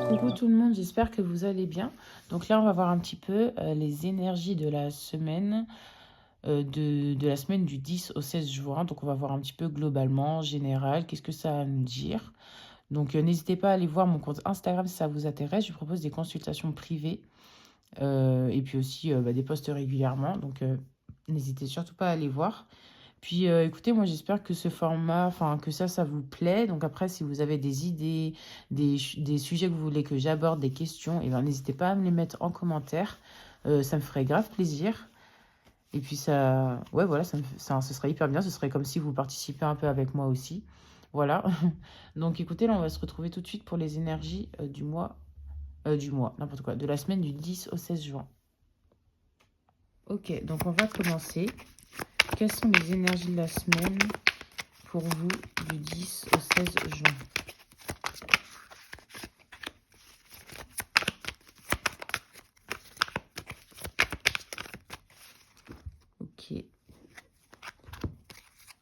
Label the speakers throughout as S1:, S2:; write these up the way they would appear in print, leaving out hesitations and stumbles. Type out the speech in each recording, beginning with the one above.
S1: Coucou tout le monde, j'espère que vous allez bien. Donc là, on va voir un petit peu les énergies de la semaine, de la semaine du 10 au 16 juin. Donc on va voir un petit peu globalement, général, qu'est-ce que ça va nous dire. Donc n'hésitez pas à aller voir mon compte Instagram si ça vous intéresse. Je propose des consultations privées et puis aussi des posts régulièrement. Donc n'hésitez surtout pas à aller voir. Puis écoutez, moi j'espère que ce format, enfin que ça vous plaît. Donc après, si vous avez des idées, des sujets que vous voulez que j'aborde, des questions, et ben n'hésitez pas à me les mettre en commentaire. Ça me ferait grave plaisir. Et puis ça, ouais voilà, ce serait hyper bien. Ce serait comme si vous participez un peu avec moi aussi. Voilà. Donc écoutez, là on va se retrouver tout de suite pour les énergies du mois, n'importe quoi, de la semaine du 10 au 16 juin. Ok, donc on va commencer. Quelles sont les énergies de la semaine pour vous du 10 au 16 juin? Ok.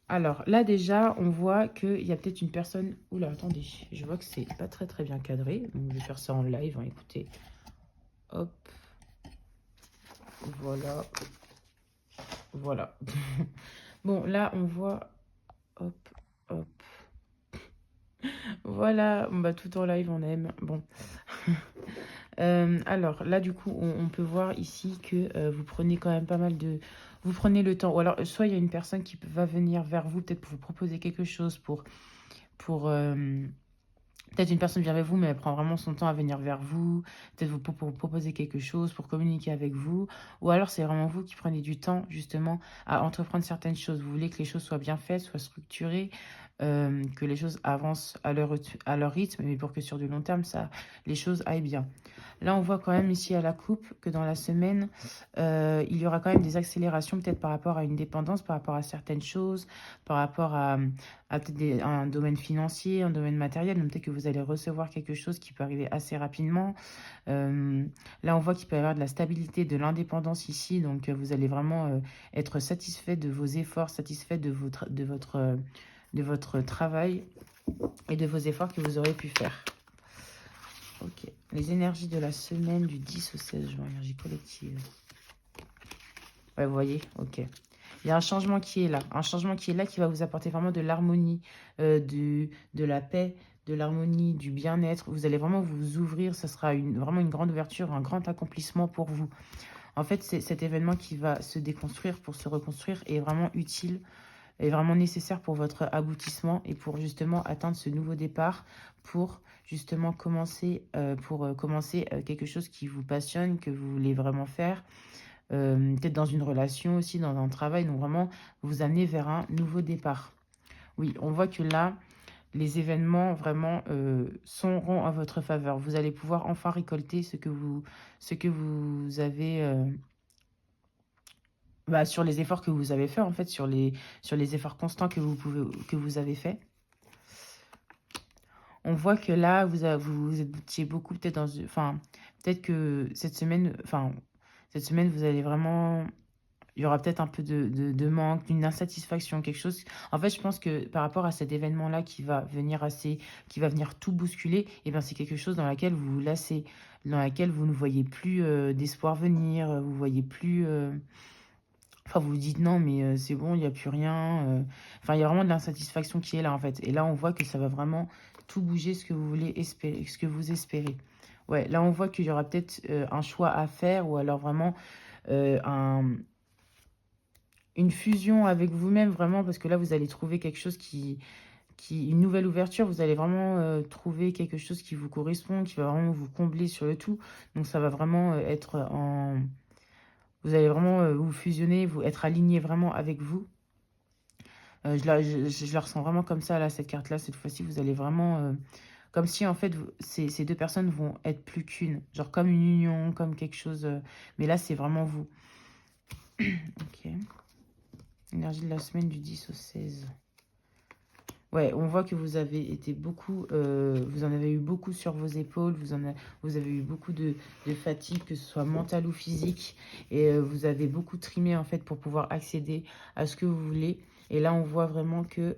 S1: Alors là déjà, on voit qu'il y a peut-être une personne... Oula, attendez, je vois que c'est pas très très bien cadré. Donc je vais faire ça en live, hein, écoutez. Hop, voilà, voilà. Bon, là on voit... Hop, hop. Voilà, bah, tout en live on aime. Bon. Alors là du coup on peut voir ici que vous prenez quand même pas mal de... Vous prenez le temps, ou alors soit il y a une personne qui va venir vers vous, peut-être pour vous proposer quelque chose, pour peut-être une personne vient vers vous, mais elle prend vraiment son temps à venir vers vous, peut-être pour vous proposer quelque chose, pour communiquer avec vous, ou alors c'est vraiment vous qui prenez du temps justement à entreprendre certaines choses. Vous voulez que les choses soient bien faites, soient structurées, que les choses avancent à leur rythme, mais pour que sur du long terme, les choses aillent bien. Là, on voit quand même ici à la coupe que dans la semaine, il y aura quand même des accélérations, peut-être par rapport à une dépendance, par rapport à certaines choses, par rapport à peut-être un domaine financier, un domaine matériel. Donc peut-être que vous allez recevoir quelque chose qui peut arriver assez rapidement. Là, on voit qu'il peut y avoir de la stabilité, de l'indépendance ici. Donc vous allez vraiment être satisfait de vos efforts, satisfait de votre travail et de vos efforts que vous aurez pu faire. Ok. Les énergies de la semaine du 10 au 16 juin, énergie collective. Ouais, vous voyez, ok. Il y a un changement qui est là. Un changement qui est là qui va vous apporter vraiment de l'harmonie, de la paix, de l'harmonie, du bien-être. Vous allez vraiment vous ouvrir. Ça sera vraiment une grande ouverture, un grand accomplissement pour vous. En fait, cet événement qui va se déconstruire pour se reconstruire est vraiment utile, est vraiment nécessaire pour votre aboutissement et pour justement atteindre ce nouveau départ, pour justement commencer, quelque chose qui vous passionne, que vous voulez vraiment faire. Peut-être dans une relation aussi, dans un travail, donc vraiment vous amener vers un nouveau départ. Oui, on voit que là, les événements vraiment seront en votre faveur. Vous allez pouvoir enfin récolter ce que vous avez sur les efforts que vous avez faits, en fait, sur les efforts constants que vous avez faits. On voit que là, vous étiez beaucoup peut-être enfin, peut-être que cette semaine, vous allez vraiment... Il y aura peut-être un peu de manque, d'une insatisfaction, quelque chose. En fait, je pense que par rapport à cet événement-là qui va venir tout bousculer, eh ben, c'est quelque chose dans laquelle vous vous lassez, dans laquelle vous ne voyez plus d'espoir venir, vous voyez plus... Enfin, vous vous dites non, mais c'est bon, il n'y a plus rien. Enfin, il y a vraiment de l'insatisfaction qui est là, en fait. Et là, on voit que ça va vraiment tout bouger ce que vous voulez espérer, ce que vous espérez. Ouais, là, on voit qu'il y aura peut-être un choix à faire ou alors vraiment euh, un, une fusion avec vous-même, vraiment, parce que là, vous allez trouver quelque chose une nouvelle ouverture. Vous allez vraiment trouver quelque chose qui vous correspond, qui va vraiment vous combler sur le tout. Donc, ça va vraiment vous allez vraiment vous fusionner, vous être aligné vraiment avec vous. Je la ressens vraiment comme ça, là, cette carte-là. Cette fois-ci, vous allez vraiment... comme si, en fait, ces deux personnes vont être plus qu'une. Genre comme une union, comme quelque chose... mais là, c'est vraiment vous. Ok. Énergie de la semaine du 10 au 16. Ouais, on voit que vous avez été beaucoup... vous en avez eu beaucoup sur vos épaules. Vous avez eu beaucoup de fatigue, que ce soit mentale ou physique. Et vous avez beaucoup trimé, en fait, pour pouvoir accéder à ce que vous voulez. Et là, on voit vraiment que...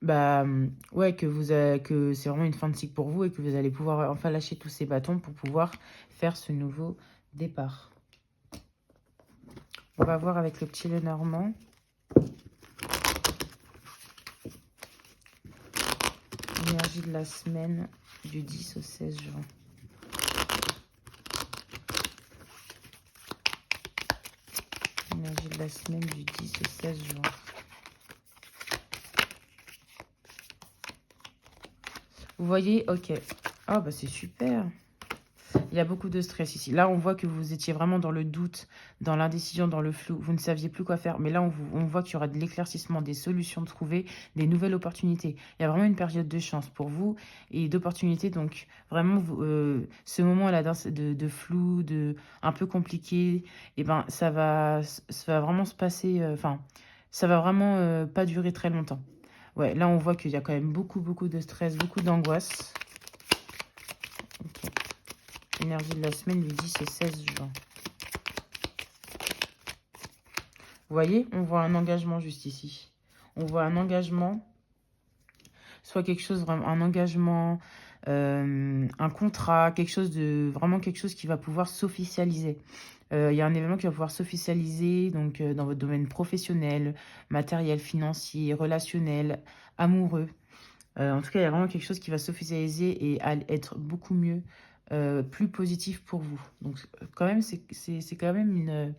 S1: bah, ouais, que c'est vraiment une fin de cycle pour vous et que vous allez pouvoir enfin lâcher tous ces bâtons pour pouvoir faire ce nouveau départ. On va voir avec le petit Lenormand. Énergie de la semaine du 10 au 16 juin. Énergie de la semaine du 10 au 16 juin. Vous voyez, ok. Ah, bah c'est super. Il y a beaucoup de stress ici. Là, on voit que vous étiez vraiment dans le doute, dans l'indécision, dans le flou. Vous ne saviez plus quoi faire. Mais là, on voit qu'il y aura de l'éclaircissement, des solutions trouvées, des nouvelles opportunités. Il y a vraiment une période de chance pour vous et d'opportunités. Donc, vraiment, ce moment-là de flou, un peu compliqué, eh ben, ça va vraiment se passer... Enfin, ça va vraiment pas durer très longtemps. Ouais, là, on voit qu'il y a quand même beaucoup, beaucoup de stress, beaucoup d'angoisse. Ok. Énergie de la semaine du 10 au 16 juin. Vous voyez, on voit un engagement juste ici. On voit un engagement, soit quelque chose, vraiment, un engagement, un contrat, vraiment quelque chose qui va pouvoir s'officialiser. Il y a un événement qui va pouvoir s'officialiser donc dans votre domaine professionnel, matériel, financier, relationnel, amoureux. En tout cas, il y a vraiment quelque chose qui va s'officialiser et être beaucoup mieux, plus positif pour vous. Donc, quand même, c'est quand même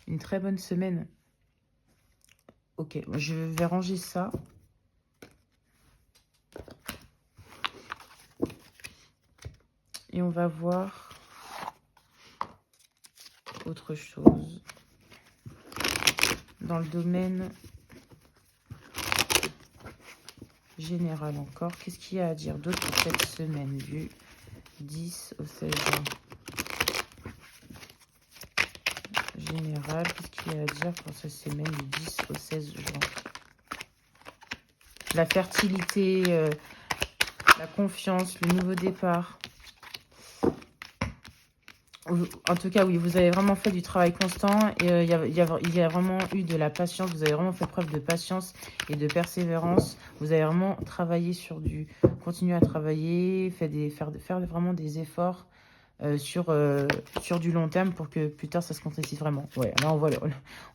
S1: une très bonne semaine. Ok, je vais ranger ça. Et on va voir autre chose. Dans le domaine général encore, qu'est-ce qu'il y a à dire d'autre pour cette semaine du 10 au 16 juin? Général, qu'est-ce qu'il y a à dire pour cette semaine du 10 au 16 juin? La fertilité, la confiance, le nouveau départ. En tout cas, oui, vous avez vraiment fait du travail constant et il y a vraiment eu de la patience. Vous avez vraiment fait preuve de patience et de persévérance. Vous avez vraiment travaillé continuer à travailler, faire vraiment des efforts sur du long terme pour que plus tard ça se concrétise vraiment. Ouais, là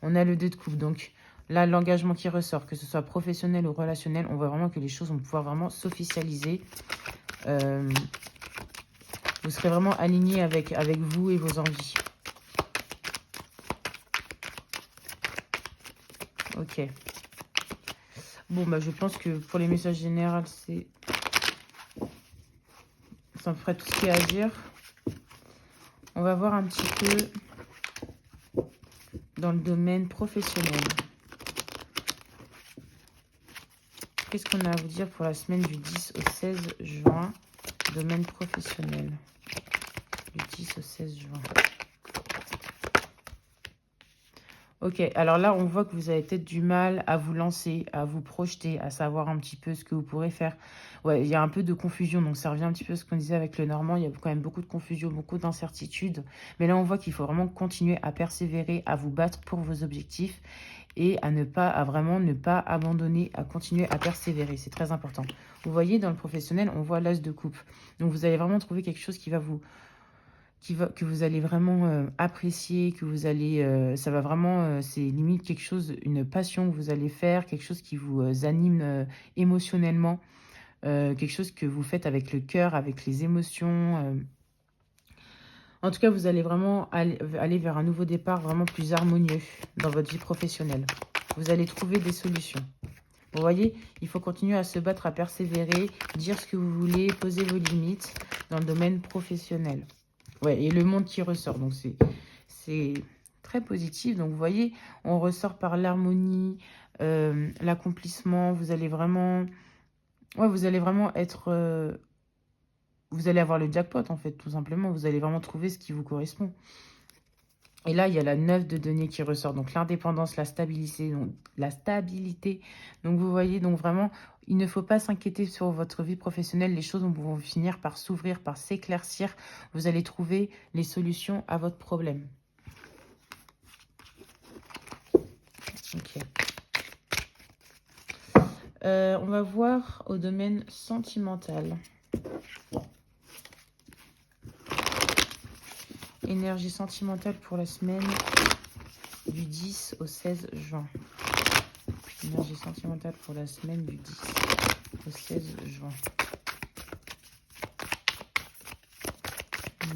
S1: on a le 2 de coupe. Donc là, l'engagement qui ressort, que ce soit professionnel ou relationnel, on voit vraiment que les choses vont pouvoir vraiment s'officialiser. Vous serez vraiment aligné avec vous et vos envies. Ok. Bon, bah je pense que pour les messages généraux, ça me ferait tout ce qu'il y a à dire. On va voir un petit peu dans le domaine professionnel. Qu'est-ce qu'on a à vous dire pour la semaine du 10 au 16 juin, domaine professionnel, du 10 au 16 juin. Ok, alors là, on voit que vous avez peut-être du mal à vous lancer, à vous projeter, à savoir un petit peu ce que vous pourrez faire. Ouais, il y a un peu de confusion, donc ça revient un petit peu à ce qu'on disait avec le Normand. Il y a quand même beaucoup de confusion, beaucoup d'incertitudes. Mais là, on voit qu'il faut vraiment continuer à persévérer, à vous battre pour vos objectifs et à vraiment ne pas abandonner, à continuer à persévérer. C'est très important. Vous voyez, dans le professionnel, on voit l'as de coupe. Donc, vous allez vraiment trouver quelque chose que vous allez vraiment apprécier, que vous allez, ça va vraiment, c'est limite quelque chose, une passion que vous allez faire, quelque chose qui vous anime émotionnellement, quelque chose que vous faites avec le cœur, avec les émotions. En tout cas, vous allez vraiment aller vers un nouveau départ vraiment plus harmonieux dans votre vie professionnelle. Vous allez trouver des solutions. Vous voyez, il faut continuer à se battre, à persévérer, dire ce que vous voulez, poser vos limites dans le domaine professionnel. Ouais, et le monde qui ressort, donc c'est très positif. Donc, vous voyez, on ressort par l'harmonie, l'accomplissement. Vous allez vraiment être... vous allez avoir le jackpot, en fait, tout simplement. Vous allez vraiment trouver ce qui vous correspond. Et là, il y a la 9 de denier qui ressort. Donc, l'indépendance, la stabilité. Donc, vous voyez, donc vraiment, il ne faut pas s'inquiéter sur votre vie professionnelle. Les choses vont finir par s'ouvrir, par s'éclaircir. Vous allez trouver les solutions à votre problème. Ok. On va voir au domaine sentimental. Énergie sentimentale pour la semaine du 10 au 16 juin. Énergie sentimentale pour la semaine du 10 au 16 juin.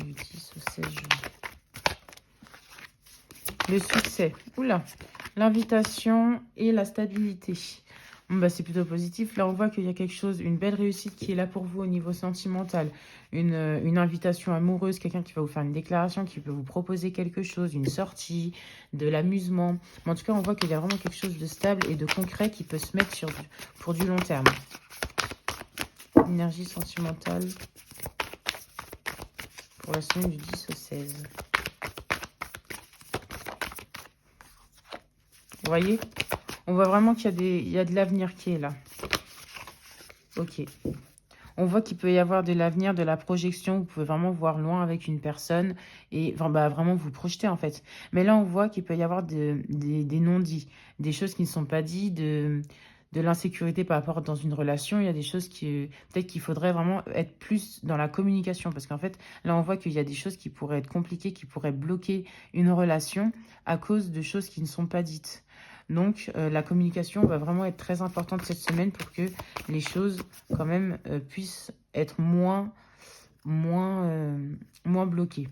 S1: Du 10 au 16 juin. Le succès. Oula. L'invitation et la stabilité. Bon, bah, c'est plutôt positif. Là, on voit qu'il y a quelque chose, une belle réussite qui est là pour vous au niveau sentimental. Une invitation amoureuse, quelqu'un qui va vous faire une déclaration, qui peut vous proposer quelque chose, une sortie, de l'amusement. Mais en tout cas, on voit qu'il y a vraiment quelque chose de stable et de concret qui peut se mettre pour du long terme. Énergie sentimentale pour la semaine du 10 au 16. Vous voyez? On voit vraiment qu'il y a de l'avenir qui est là. Ok. On voit qu'il peut y avoir de l'avenir, de la projection. Vous pouvez vraiment voir loin avec une personne et enfin, bah, vraiment vous projeter en fait. Mais là, on voit qu'il peut y avoir des non-dits, des choses qui ne sont pas dites, de l'insécurité par rapport dans une relation. Il y a des choses qui, peut-être qu'il faudrait vraiment être plus dans la communication. Parce qu'en fait, là, on voit qu'il y a des choses qui pourraient être compliquées, qui pourraient bloquer une relation à cause de choses qui ne sont pas dites. Donc, la communication va vraiment être très importante cette semaine pour que les choses, quand même, puissent être moins bloquées.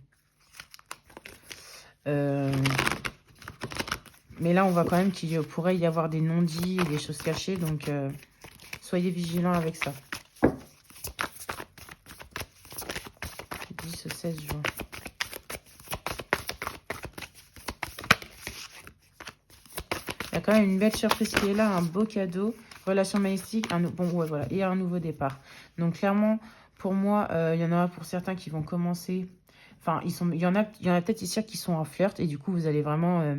S1: Mais là, on voit quand même qu'il pourrait y avoir des non-dits et des choses cachées. Donc, soyez vigilants avec ça. 10 au 16 juin. Il y a quand même une belle surprise qui est là, un beau cadeau, relation magnétique, et un nouveau départ. Donc clairement, pour moi, il y en aura pour certains qui vont commencer. Enfin, il y en a peut-être ici qui sont en flirt et du coup, vous allez vraiment.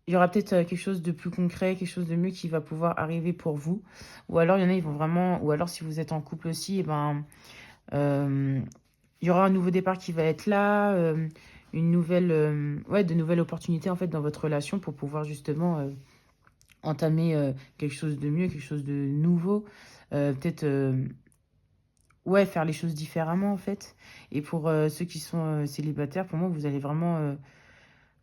S1: Il y aura peut-être quelque chose de plus concret, quelque chose de mieux qui va pouvoir arriver pour vous. Ou alors, il y en a, ils vont vraiment. Ou alors, si vous êtes en couple aussi, eh ben, il y aura un nouveau départ qui va être là. Une nouvelle, de nouvelles opportunités en fait dans votre relation pour pouvoir justement entamer quelque chose de mieux, quelque chose de nouveau, peut-être faire les choses différemment en fait. Et pour ceux qui sont célibataires, pour moi vous allez vraiment,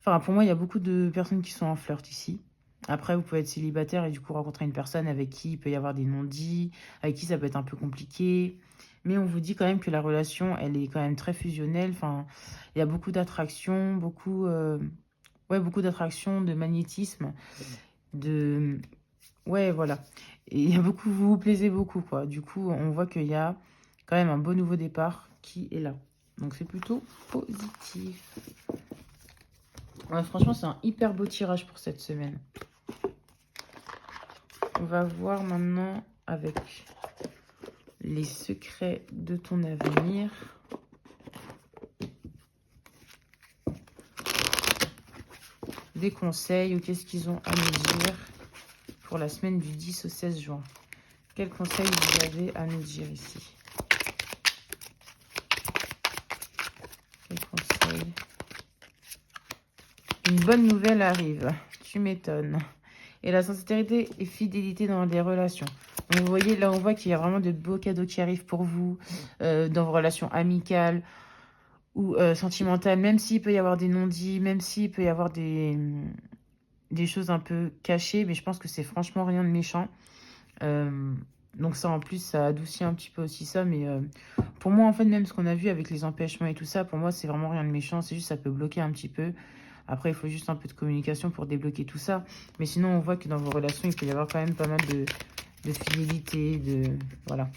S1: enfin pour moi il y a beaucoup de personnes qui sont en flirt ici. Après vous pouvez être célibataire et du coup rencontrer une personne avec qui il peut y avoir des non-dits, avec qui ça peut être un peu compliqué. Mais on vous dit quand même que la relation, elle est quand même très fusionnelle. Enfin, il y a beaucoup d'attraction, beaucoup d'attraction, de magnétisme, de... Ouais, voilà. Et il y a beaucoup, vous vous plaisez beaucoup, quoi. Du coup, on voit qu'il y a quand même un beau nouveau départ qui est là. Donc, c'est plutôt positif. Ouais, franchement, c'est un hyper beau tirage pour cette semaine. On va voir maintenant avec les secrets de ton avenir. Des conseils ou qu'est-ce qu'ils ont à nous dire pour la semaine du 10 au 16 juin. Quels conseils vous avez à nous dire ici? Quels conseils? Une bonne nouvelle arrive. Tu m'étonnes. Et la sincérité et fidélité dans les relations. Donc, vous voyez, là, on voit qu'il y a vraiment de beaux cadeaux qui arrivent pour vous dans vos relations amicales ou sentimentales. Même s'il peut y avoir des non-dits, même s'il peut y avoir des choses un peu cachées. Mais je pense que c'est franchement rien de méchant. Donc ça, en plus, ça adoucit un petit peu aussi ça. Mais pour moi, en fait, même ce qu'on a vu avec les empêchements et tout ça, pour moi, c'est vraiment rien de méchant. C'est juste ça peut bloquer un petit peu. Après, il faut juste un peu de communication pour débloquer tout ça. Mais sinon, on voit que dans vos relations, il peut y avoir quand même pas mal de fidélité, voilà.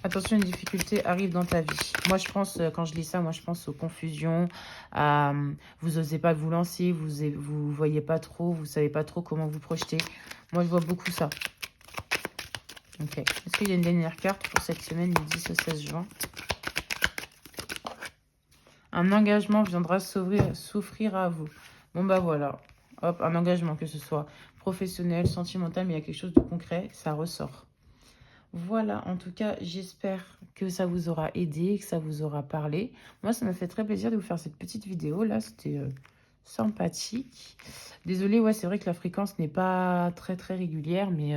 S1: Attention, une difficulté arrive dans ta vie. Moi, je pense, quand je lis ça, moi, je pense aux confusions, à vous n'osez pas vous lancer, vous voyez pas trop, vous savez pas trop comment vous projeter. Moi, je vois beaucoup ça. Ok. Est-ce qu'il y a une dernière carte pour cette semaine du 10 au 16 juin? Un engagement viendra s'offrir à vous. Bon, bah voilà. Hop, un engagement, que ce soit professionnel, sentimental, mais il y a quelque chose de concret, ça ressort. Voilà, en tout cas, j'espère que ça vous aura aidé, que ça vous aura parlé. Moi, ça m'a fait très plaisir de vous faire cette petite vidéo. Là, c'était sympathique. Désolée, ouais, c'est vrai que la fréquence n'est pas très très régulière, mais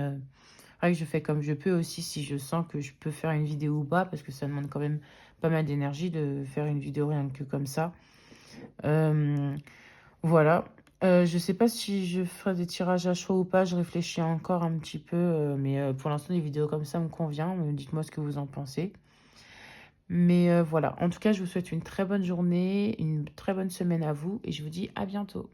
S1: vrai que je fais comme je peux aussi si je sens que je peux faire une vidéo ou pas, parce que ça demande quand même pas mal d'énergie de faire une vidéo rien que comme ça. Voilà. Je sais pas si je ferai des tirages à choix ou pas, je réfléchis encore un petit peu, mais pour l'instant, des vidéos comme ça me convient. Dites-moi ce que vous en pensez. Mais voilà, en tout cas, je vous souhaite une très bonne journée, une très bonne semaine à vous et je vous dis à bientôt.